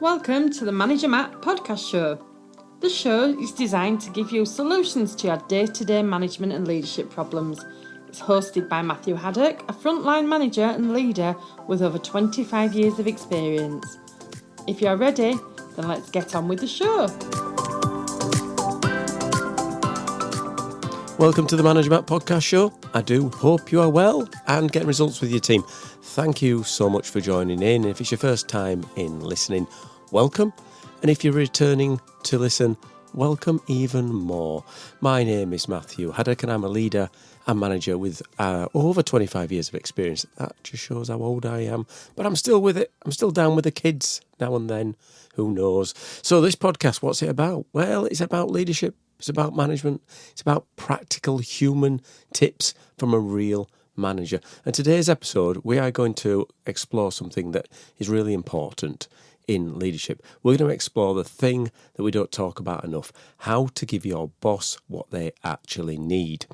Welcome to the Manager Matt podcast show. The show is designed to give you solutions to your day-to-day management and leadership problems. It's hosted by Matthew Haddock, a frontline manager and leader with over 25 years of experience. If you're ready, then let's get on with the show. Welcome to the Manager Matt podcast show. I do hope you are well and getting results with your team. Thank you so much for joining in. If it's your first time in listening, welcome. And if you're returning to listen, welcome even more. My name is Matthew Haddock and I'm a leader and manager with over 25 years of experience. That just shows how old I am. But I'm still with it. I'm still down with the kids now and then. Who knows? So this podcast, what's it about? Well, it's about leadership. It's about management. It's about practical human tips from a real manager. And today's episode, we are going to explore something that is really important in leadership. We're going to explore the thing that we don't talk about enough, how to give your boss what they actually need.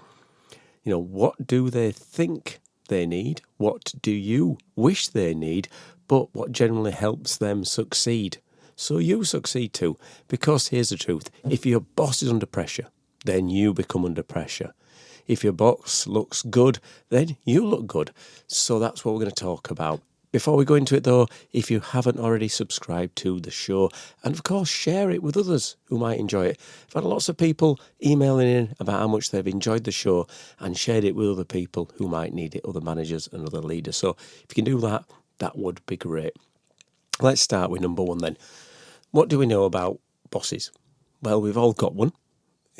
You know, what do they think they need? What do you wish they need? But what generally helps them succeed? So you succeed too, because here's the truth. If your boss is under pressure, then you become under pressure. If your boss looks good, then you look good. So that's what we're going to talk about. Before we go into it though, if you haven't already subscribed to the show, and of course share it with others who might enjoy it. I've had lots of people emailing in about how much they've enjoyed the show and shared it with other people who might need it, other managers and other leaders. So if you can do that, that would be great. Let's start with number one then. What do we know about bosses? Well, we've all got one.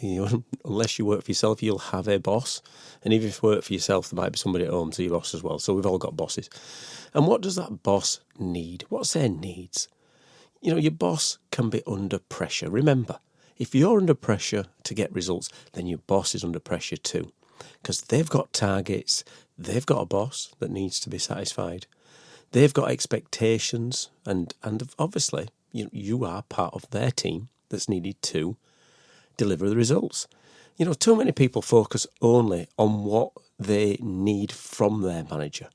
Unless you work for yourself, you'll have a boss. And even if you work for yourself, there might be somebody at home to your boss as well. So we've all got bosses. And what does that boss need? What's their needs? You know, your boss can be under pressure. Remember, if you're under pressure to get results, then your boss is under pressure too. Because they've got targets. They've got a boss that needs to be satisfied. They've got expectations. And obviously, you are part of their team that's needed to deliver the results. You know, too many people focus only on what they need from their manager.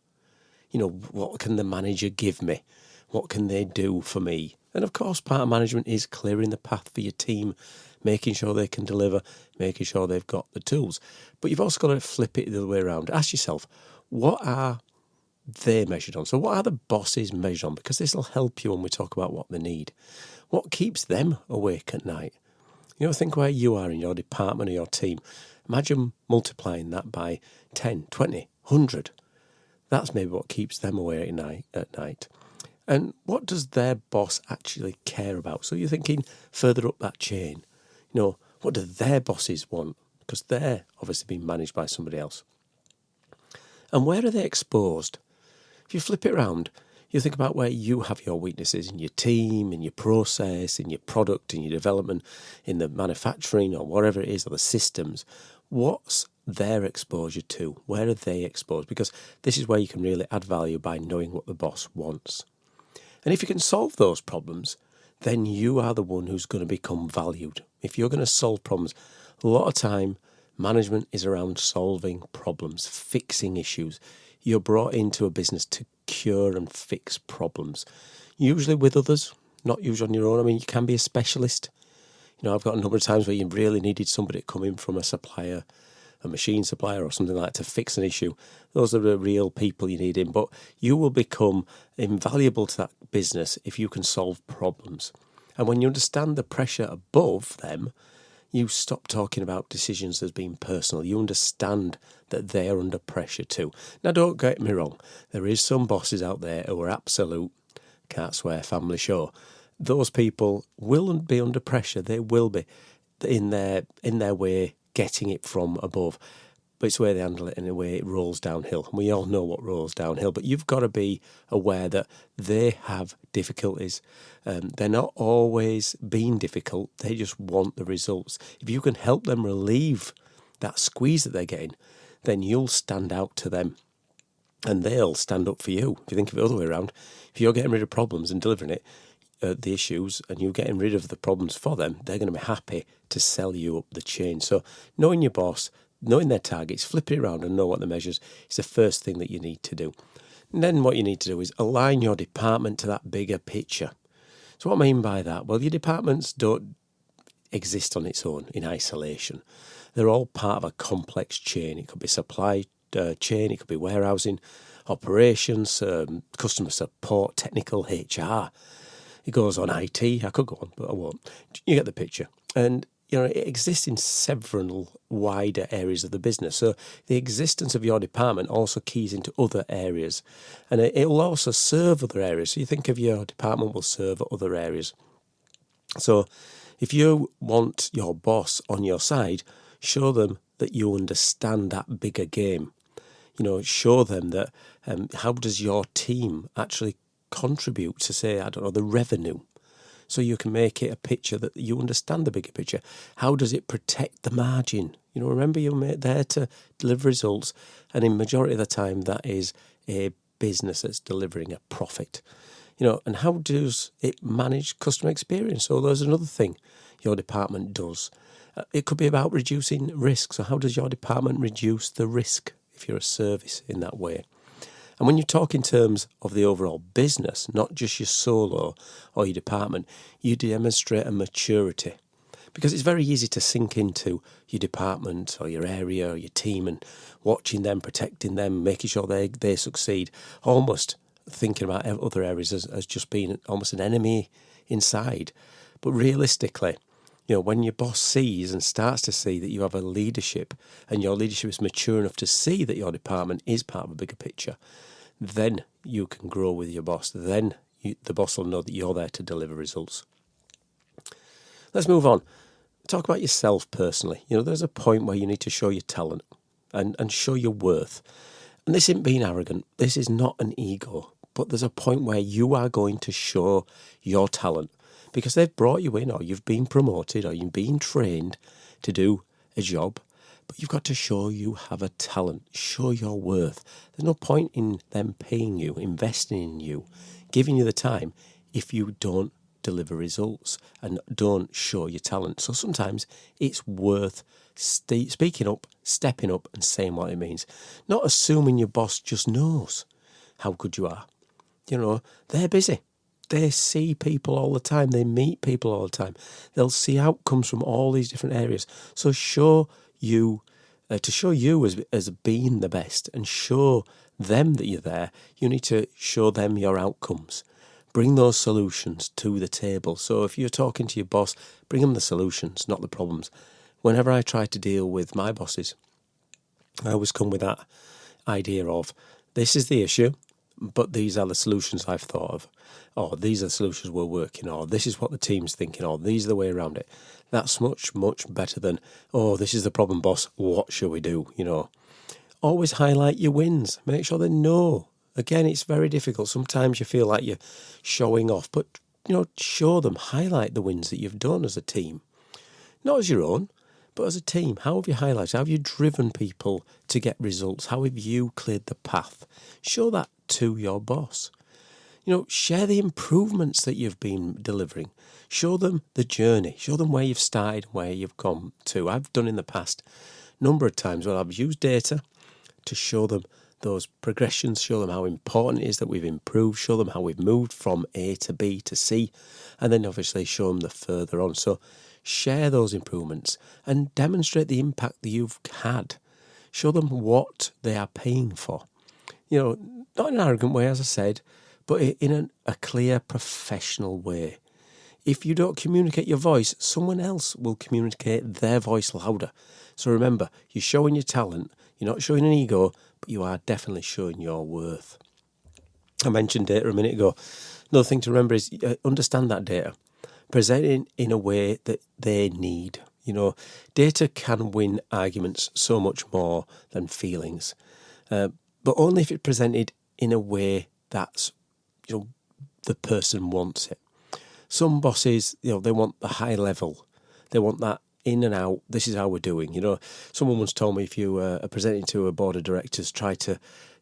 You know, what can the manager give me? What can they do for me? And of course, part of management is clearing the path for your team, making sure they can deliver, making sure they've got the tools. But you've also got to flip it the other way around. Ask yourself, what are they measured on? So what are the bosses measured on? Because this will help you when we talk about what they need. What keeps them awake at night? You know, think where you are in your department or your team. Imagine multiplying that by 10, 20, 100. That's maybe what keeps them awake at night. And what does their boss actually care about? So you're thinking further up that chain. You know, what do their bosses want? Because they're obviously being managed by somebody else. And where are they exposed? If you flip it around, you think about where you have your weaknesses in your team, in your process, in your product, in your development, in the manufacturing or whatever it is, or the systems. What's their exposure to? Where are they exposed? Because this is where you can really add value by knowing what the boss wants. And if you can solve those problems, then you are the one who's going to become valued. If you're going to solve problems, a lot of time, management is around solving problems, fixing issues. You're brought into a business to cure and fix problems, usually with others, not usually on your own. I mean, you can be a specialist. You know, I've got a number of times where you really needed somebody to come in from a supplier, a machine supplier or something like that to fix an issue. Those are the real people you need in, but you will become invaluable to that business if you can solve problems. And when you understand the pressure above them, you stop talking about decisions as being personal. You understand that they are under pressure too. Now, don't get me wrong. There is some bosses out there who are absolute, can't swear, family show. Those people will be under pressure. They will be in their way getting it from above. But it's the way they handle it in a way it rolls downhill. And we all know what rolls downhill. But you've got to be aware that they have difficulties. They're not always being difficult. They just want the results. If you can help them relieve that squeeze that they're getting, then you'll stand out to them. And they'll stand up for you. If you think of it the other way around, if you're getting rid of problems and delivering it, the issues, and you're getting rid of the problems for them, they're going to be happy to sell you up the chain. So knowing your boss, knowing their targets, flip it around and know what the measures is the first thing that you need to do. And then what you need to do is align your department to that bigger picture. So what I mean by that? Well, your departments don't exist on its own in isolation. They're all part of a complex chain. It could be supply chain, it could be warehousing, operations, customer support, technical, HR. It goes on IT. I could go on, but I won't. You get the picture. And it exists in several wider areas of the business. So the existence of your department also keys into other areas, and it will also serve other areas. So you think of your department will serve other areas. So if you want your boss on your side, show them that you understand that bigger game. Show them that how does your team actually contribute to, say, I don't know, the revenue. So you can make it a picture that you understand the bigger picture. How does it protect the margin? Remember you're there to deliver results, and in majority of the time that is a business that's delivering a profit. And how does it manage customer experience? So there's another thing your department does. It could be about reducing risk. So how does your department reduce the risk if you're a service in that way? And when you talk in terms of the overall business, not just your solo or your department, you demonstrate a maturity. Because it's very easy to sink into your department or your area or your team and watching them, protecting them, making sure they succeed, almost thinking about other areas as just being almost an enemy inside. But realistically, when your boss sees and starts to see that you have a leadership and your leadership is mature enough to see that your department is part of a bigger picture, then you can grow with your boss. Then the boss will know that you're there to deliver results. Let's move on. Talk about yourself personally. There's a point where you need to show your talent and show your worth. And this isn't being arrogant. This is not an ego. But there's a point where you are going to show your talent because they've brought you in, or you've been promoted, or you've been trained to do a job. But you've got to show you have a talent, show your worth. There's no point in them paying you, investing in you, giving you the time if you don't deliver results and don't show your talent. So sometimes it's worth speaking up, stepping up and saying what it means. Not assuming your boss just knows how good you are. They're busy. They see people all the time. They meet people all the time. They'll see outcomes from all these different areas. So show you as being the best and show them that you're there, you need to show them your outcomes. Bring those solutions to the table. So if you're talking to your boss, bring them the solutions, not the problems. Whenever I try to deal with my bosses, I always come with that idea of, this is the issue, but these are the solutions I've thought of, or these are the solutions we're working on, or this is what the team's thinking, or these are the way around it. That's much, much better than, this is the problem, boss, what shall we do? Always highlight your wins. Make sure they know. Again, it's very difficult. Sometimes you feel like you're showing off, but, show them, highlight the wins that you've done as a team. Not as your own, but as a team. How have you highlighted? How have you driven people to get results? How have you cleared the path? Show that to your boss. Share the improvements that you've been delivering. Show them the journey. Show them where you've started, where you've come to. I've done in the past a number of times where I've used data to show them those progressions, show them how important it is that we've improved, show them how we've moved from A to B to C, and then obviously show them the further on. So share those improvements and demonstrate the impact that you've had. Show them what they are paying for. Not in an arrogant way, as I said, but in a clear, professional way. If you don't communicate your voice, someone else will communicate their voice louder. So remember, you're showing your talent, you're not showing an ego, but you are definitely showing your worth. I mentioned data a minute ago. Another thing to remember is understand that data. Present it in a way that they need. Data can win arguments so much more than feelings, but only if it's presented in a way that's the person wants it. Some bosses, they want the high level. They want that in and out. This is how we're doing. Someone once told me if you are presenting to a board of directors, try to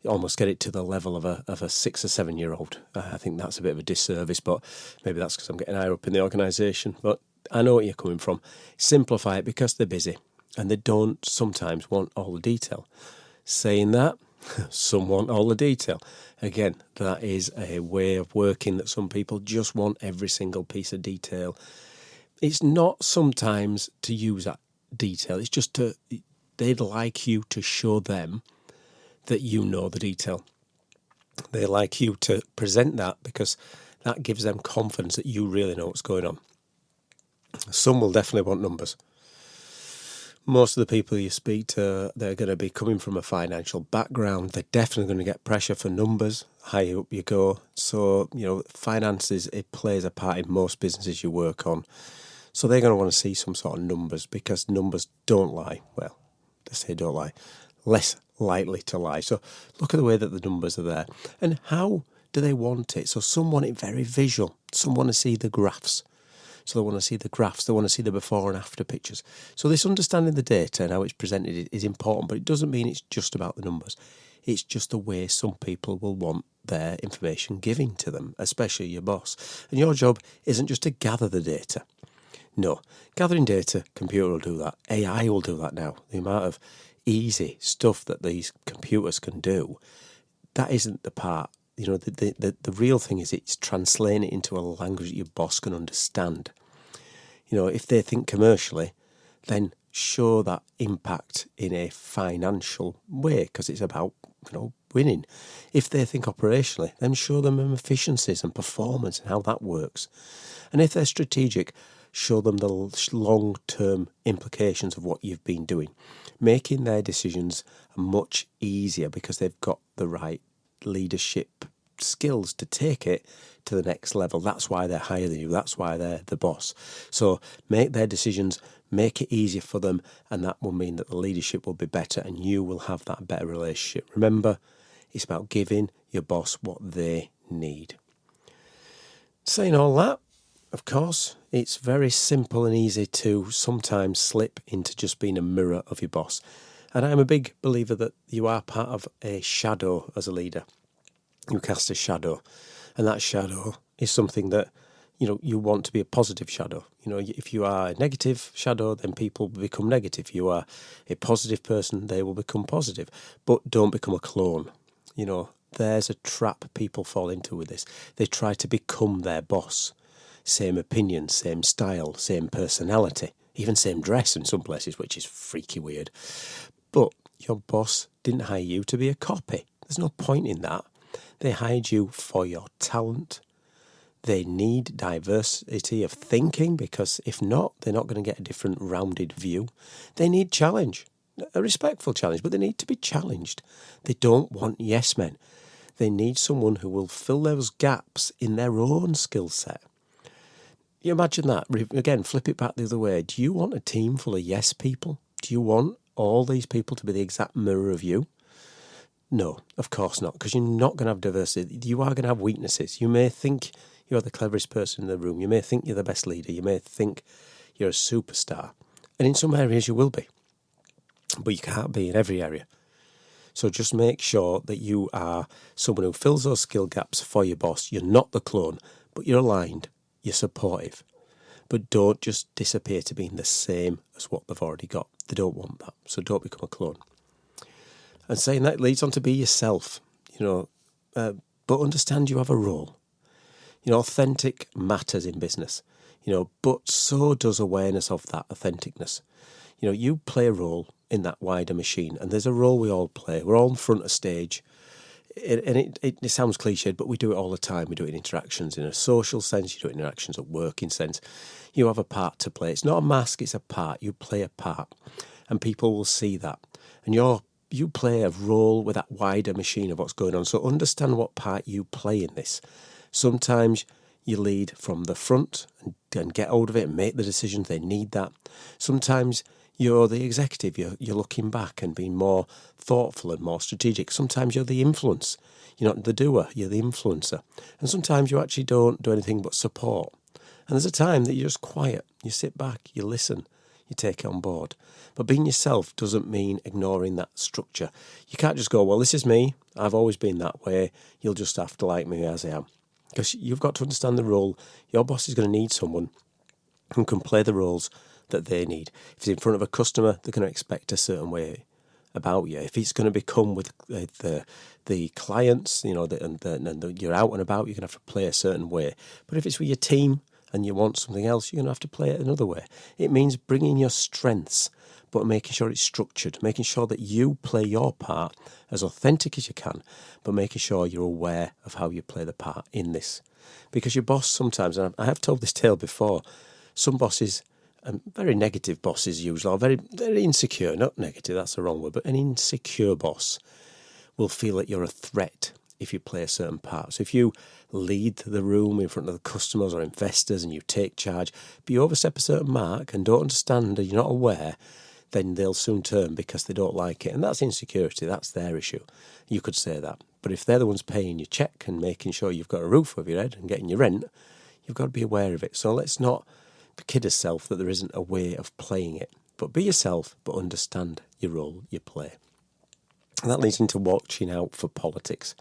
almost get it to the level of a 6 or 7 year old. I think that's a bit of a disservice, but maybe that's because I'm getting higher up in the organisation. But I know what you're coming from. Simplify it because they're busy and they don't sometimes want all the detail. Saying that, Some want all the detail. Again, that is a way of working that some people just want every single piece of detail. It's not sometimes to use that detail. It's just they'd like you to show them that you know the detail. They like you to present that because that gives them confidence that you really know what's going on. Some will definitely want numbers. Most of the people you speak to, they're going to be coming from a financial background. They're definitely going to get pressure for numbers, higher up you go. So, finances, it plays a part in most businesses you work on. So they're going to want to see some sort of numbers because numbers don't lie. Well, they say don't lie. Less likely to lie. So look at the way that the numbers are there. And how do they want it? So some want it very visual. Some want to see the graphs. So they want to see the graphs, they want to see the before and after pictures. So this understanding the data and how it's presented is important, but it doesn't mean it's just about the numbers. It's just the way some people will want their information given to them, especially your boss. And your job isn't just to gather the data. No, gathering data, computer will do that. AI will do that now. The amount of easy stuff that these computers can do, that isn't the part. The real thing is it's translating it into a language that your boss can understand. If they think commercially, then show that impact in a financial way because it's about, winning. If they think operationally, then show them efficiencies and performance and how that works. And if they're strategic, show them the long-term implications of what you've been doing, making their decisions much easier because they've got the right leadership skills to take it to the next level. That's why they're higher than you. That's why they're the boss. So make their decisions, make it easier for them, and that will mean that the leadership will be better and you will have that better relationship. Remember, it's about giving your boss what they need. Saying all that, of course, it's very simple and easy to sometimes slip into just being a mirror of your boss. And I'm a big believer that you are part of a shadow as a leader. You cast a shadow, and that shadow is something that, you want to be a positive shadow. If you are a negative shadow, then people will become negative. If you are a positive person, they will become positive. But don't become a clone. There's a trap people fall into with this. They try to become their boss. Same opinion, same style, same personality, even same dress in some places, which is freaky weird. But your boss didn't hire you to be a copy. There's no point in that. They hired you for your talent. They need diversity of thinking because if not, they're not going to get a different rounded view. They need challenge, a respectful challenge, but they need to be challenged. They don't want yes men. They need someone who will fill those gaps in their own skill set. You imagine that. Again, flip it back the other way. Do you want a team full of yes people? Do you want all these people to be the exact mirror of you? No, of course not, because you're not going to have diversity. You are going to have weaknesses. You may think you're the cleverest person in the room. You may think you're the best leader. You may think you're a superstar. And in some areas you will be. But you can't be in every area. So just make sure that you are someone who fills those skill gaps for your boss. You're not the clone, but you're aligned. You're supportive. But don't just disappear to being the same as what they've already got. They don't want that. So don't become a clone. And saying that leads on to be yourself, but understand you have a role. Authentic matters in business, but so does awareness of that authenticness. You play a role in that wider machine, and there's a role we all play. We're all in front of stage. It sounds cliched, but we do it all the time. We do it in interactions in a social sense. You do it in interactions at working sense. You have a part to play. It's not a mask, it's a part. You play a part, and people will see that. And you play a role with that wider machine of what's going on. So understand what part you play in this. Sometimes you lead from the front and get hold of it and make the decisions. They need that. Sometimes you're the executive. You're looking back and being more thoughtful and more strategic. Sometimes you're the influence. You're not the doer. You're the influencer. And sometimes you actually don't do anything but support. And there's a time that you're just quiet. You sit back. You listen. You take it on board. But being yourself doesn't mean ignoring that structure. You can't just go, well, this is me. I've always been that way. You'll just have to like me as I am. Because you've got to understand the role. Your boss is going to need someone who can play the roles that they need. If it's in front of a customer, they're going to expect a certain way about you. If it's going to become with the clients, and you're out and about, you're going to have to play a certain way. But if it's with your team and you want something else, you're going to have to play it another way. It means bringing your strengths, but making sure it's structured, making sure that you play your part as authentic as you can, but making sure you're aware of how you play the part in this. Because your boss sometimes, and I have told this tale before, some bosses, very negative bosses usually, are very, very insecure, not negative, that's the wrong word, but an insecure boss will feel that you're a threat if you play a certain part. So if you lead the room in front of the customers or investors and you take charge, but you overstep a certain mark and don't understand and you're not aware, then they'll soon turn because they don't like it. And that's insecurity, that's their issue. You could say that. But if they're the ones paying your check and making sure you've got a roof over your head and getting your rent, you've got to be aware of it. So let's not kid yourself that there isn't a way of playing it. But be yourself, but understand your role you play. And that leads into watching out for politics.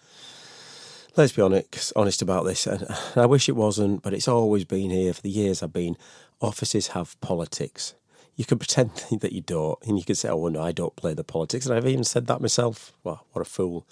Let's be honest about this. And I wish it wasn't, but it's always been here for the years I've been. Offices have politics. You can pretend that you don't, and you can say, oh, no, I don't play the politics. And I've even said that myself. Well, what a fool.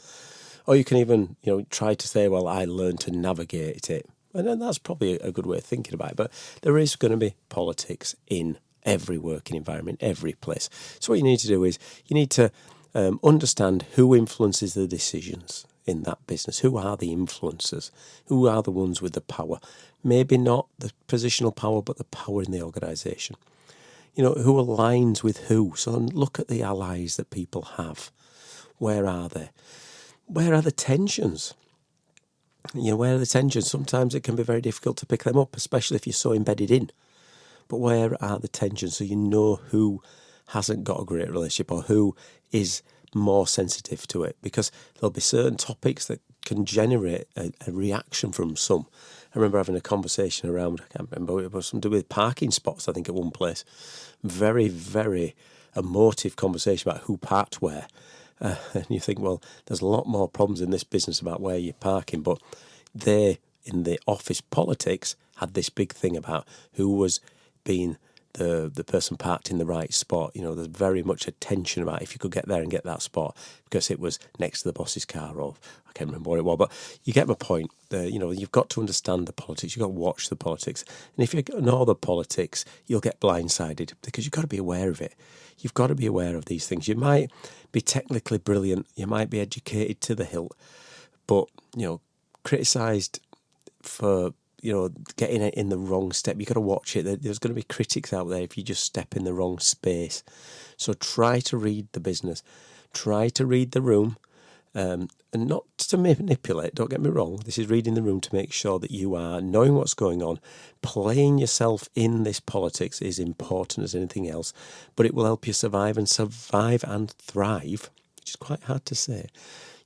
Or you can even, try to say, well, I learned to navigate it. And then that's probably a good way of thinking about it. But there is going to be politics in every working environment, every place. So what you need to do is you need to understand who influences the decisions in that business. Who are the influencers? Who are the ones with the power? Maybe not the positional power, but the power in the organisation. Who aligns with who? So look at the allies that people have. Where are they? Where are the tensions? Where are the tensions? Sometimes it can be very difficult to pick them up, especially if you're so embedded in. But where are the tensions? So you know who hasn't got a great relationship or who is more sensitive to it. Because there'll be certain topics that can generate a reaction from some. I remember having a conversation around, I can't remember, it was something to do with parking spots, I think, at one place. Very, very emotive conversation about who parked where. And you think, well, there's a lot more problems in this business about where you're parking, but they, in the office politics, had this big thing about who was being the person parked in the right spot. There's very much a tension about if you could get there and get that spot because it was next to the boss's car, or I can't remember what it was, but you get my point. You've got to understand the politics, you've got to watch the politics. And if you ignore the politics, you'll get blindsided because you've got to be aware of it. You've got to be aware of these things. You might be technically brilliant, you might be educated to the hilt, but, criticised for, getting it in the wrong step. You've got to watch it. There's going to be critics out there if you just step in the wrong space. So try to read the business. Try to read the room. And not to manipulate, don't get me wrong. This is reading the room to make sure that you are knowing what's going on. Playing yourself in this politics is important as anything else, but it will help you survive and thrive, which is quite hard to say.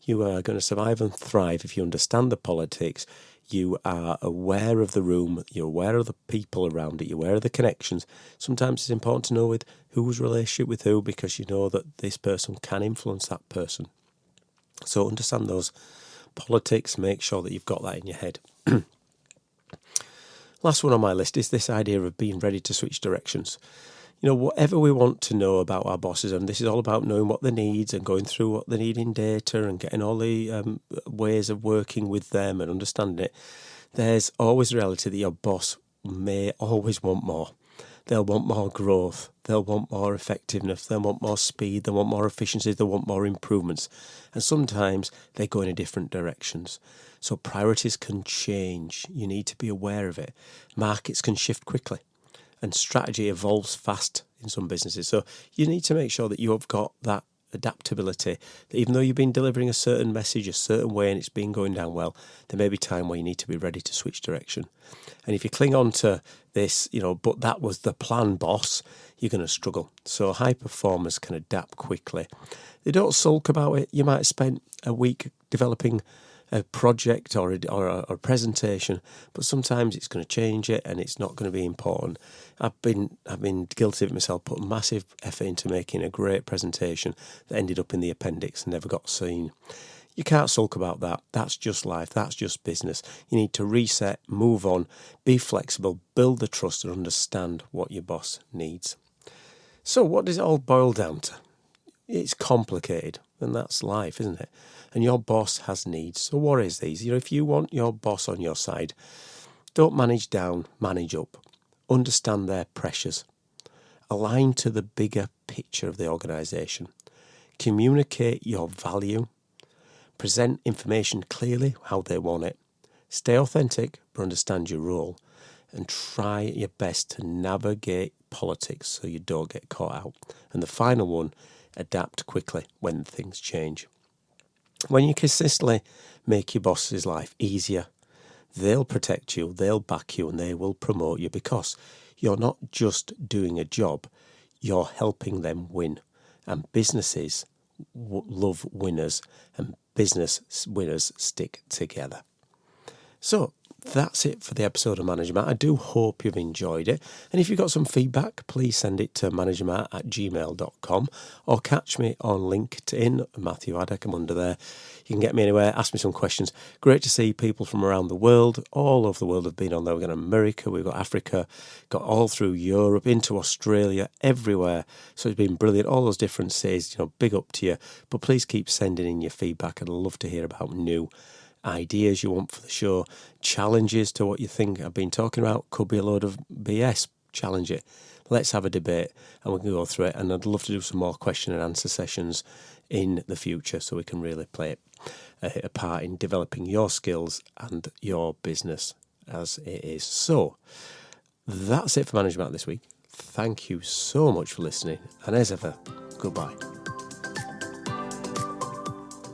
You are going to survive and thrive if you understand the politics. You are aware of the room, you're aware of the people around it, you're aware of the connections. Sometimes it's important to know with whose relationship with who, because you know that this person can influence that person. So understand those politics, make sure that you've got that in your head. Last one on my list is this idea of being ready to switch directions. Whatever we want to know about our bosses, and this is all about knowing what they need and going through what they need in data and getting all the ways of working with them and understanding it, there's always a reality that your boss may always want more. They'll want more growth, they'll want more effectiveness, they'll want more speed, they'll want more efficiency, they'll want more improvements. And sometimes they go in different directions. So priorities can change. You need to be aware of it. Markets can shift quickly. And strategy evolves fast in some businesses. So you need to make sure that you have got that adaptability, that even though you've been delivering a certain message a certain way and it's been going down well, there may be time where you need to be ready to switch direction. And if you cling on to this, but that was the plan, boss, you're going to struggle. So high performers can adapt quickly. They don't sulk about it. You might have spent a week developing a project or a presentation, but sometimes it's going to change it and it's not going to be important. I've been guilty of it myself, put massive effort into making a great presentation that ended up in the appendix and never got seen. You can't sulk about that. That's just life. That's just business. You need to reset, move on, be flexible, build the trust and understand what your boss needs. So what does it all boil down to? it's complicated, and that's life, isn't it? And your boss has needs. So what is these? If you want your boss on your side, don't manage down, manage up. Understand their pressures. Align to the bigger picture of the organisation. Communicate your value. Present information clearly how they want it. Stay authentic, but understand your role. And try your best to navigate politics so you don't get caught out. And the final one, adapt quickly when things change. When you consistently make your boss's life easier, they'll protect you, they'll back you, and they will promote you, because you're not just doing a job, you're helping them win. And businesses love winners, and business winners stick together. So that's it for the episode of Manager Matt. I do hope you've enjoyed it. And if you've got some feedback, please send it to managermatt@gmail.com or catch me on LinkedIn, Matthew Haddock. I'm under there. You can get me anywhere, ask me some questions. Great to see people from around the world. All over the world have been on there. We've got America, we've got Africa, got all through Europe, into Australia, everywhere. So it's been brilliant. All those different cities, big up to you. But please keep sending in your feedback. I'd love to hear about new ideas you want for the show, challenges to what you think I've been talking about. Could be a load of BS. Challenge it. Let's have a debate and we can go through it. And I'd love to do some more question and answer sessions in the future so we can really play a part in developing your skills and your business as it is. So that's it for Management this week. Thank you so much for listening. And as ever, goodbye.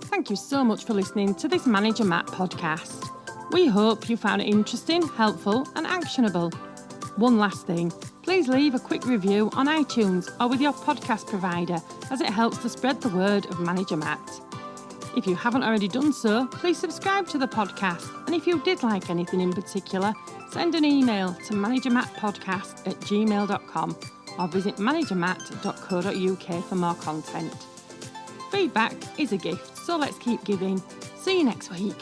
Thank you so much for listening to this Manager Matt podcast. We hope you found it interesting, helpful and actionable. One last thing, please leave a quick review on iTunes or with your podcast provider, as it helps to spread the word of Manager Matt. If you haven't already done so, please subscribe to the podcast, and if you did like anything in particular, send an email to managermattpodcast@gmail.com or visit managermatt.co.uk for more content. Feedback is a gift, so let's keep giving. See you next week.